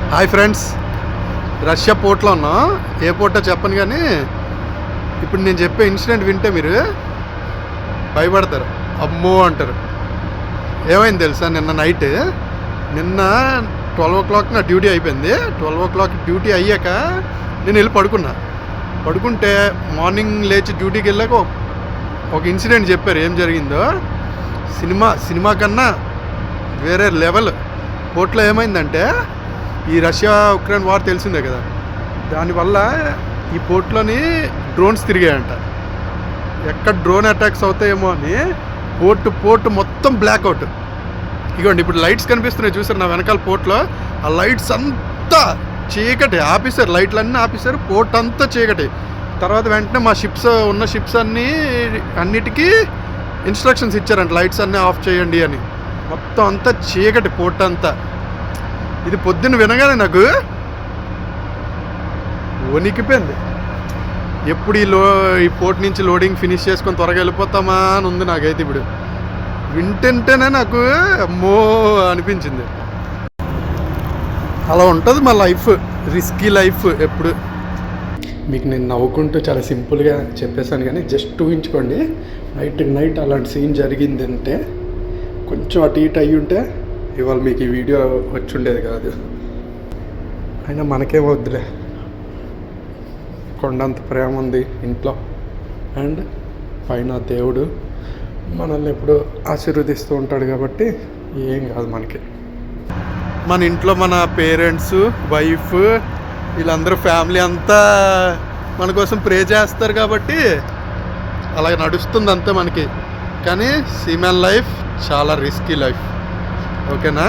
Hi friends, Russia పోర్ట్లో ఉన్నాం. ఏ Porto చెప్పను కానీ ఇప్పుడు నేను చెప్పే ఇన్సిడెంట్ వింటే మీరు భయపడతారు, అమ్మో అంటారు. ఏమైంది తెలుసా, నిన్న 12 o'clock నా డ్యూటీ అయిపోయింది. 12 o'clock డ్యూటీ అయ్యాక నేను వెళ్ళి పడుకుంటే మార్నింగ్ లేచి డ్యూటీకి వెళ్ళాక ఒక ఇన్సిడెంట్ చెప్పారు. ఏం జరిగిందో సినిమా కన్నా వేరే లెవెల్. పోర్ట్లో ఏమైందంటే, ఈ రష్యా ఉక్రెయిన్ వార్ తెలిసిందే కదా, దానివల్ల ఈ పోర్ట్లోని డ్రోన్స్ తిరిగాయంట. ఎక్కడ డ్రోన్ అటాక్స్ అవుతాయేమో అని పోర్ట్ మొత్తం బ్లాక్అవుట్. ఇగోండి ఇప్పుడు లైట్స్ కనిపిస్తున్నాయి చూసారు నా వెనకాల పోర్ట్లో. ఆ లైట్స్ అంతా చీకటి, ఆపేశారు, లైట్లన్నీ ఆపేశారు, పోర్ట్ అంతా చీకటి. తర్వాత వెంటనే మా షిప్స్ అన్నిటికీ ఇన్స్ట్రక్షన్స్ ఇచ్చారంట, లైట్స్ అన్నీ ఆఫ్ చేయండి అని. మొత్తం అంతా చీకటి, పోర్ట్ అంతా. ఇది పొద్దున్న వినగానే నాకు వణికిపోయింది. ఎప్పుడు ఈ పోర్ట్ నుంచి లోడింగ్ ఫినిష్ చేసుకొని త్వరగా వెళ్ళిపోతామా అని ఉంది నాకైతే. ఇప్పుడు వింటేనే నాకు అమ్మో అనిపించింది. అలా ఉంటుంది మా లైఫ్, రిస్కీ లైఫ్. ఎప్పుడు మీకు నేను నవ్వుకుంటూ చాలా సింపుల్గా చెప్పేశాను, కానీ జస్ట్ ఊహించుకోండి, నైట్ అలాంటి సీన్ జరిగిందంటే, కొంచెం అటు ఇటు అయ్యి ఉంటే ఇవాళ మీకు ఈ వీడియో వచ్చి ఉండేది కాదు. అయినా మనకేం వద్దులే, కొండంత ప్రేమ ఉంది ఇంట్లో, అండ్ పైన దేవుడు మనల్ని ఎప్పుడు ఆశీర్వదిస్తూ ఉంటాడు కాబట్టి ఏం కాదు మనకి. మన ఇంట్లో మన పేరెంట్స్, వైఫ్, వీళ్ళందరూ ఫ్యామిలీ అంతా మన కోసం ప్రే చేస్తారు కాబట్టి అలా నడుస్తుంది అంతే మనకి. కానీ సీమెన్ లైఫ్ చాలా రిస్కీ లైఫ్. ఓకేనా?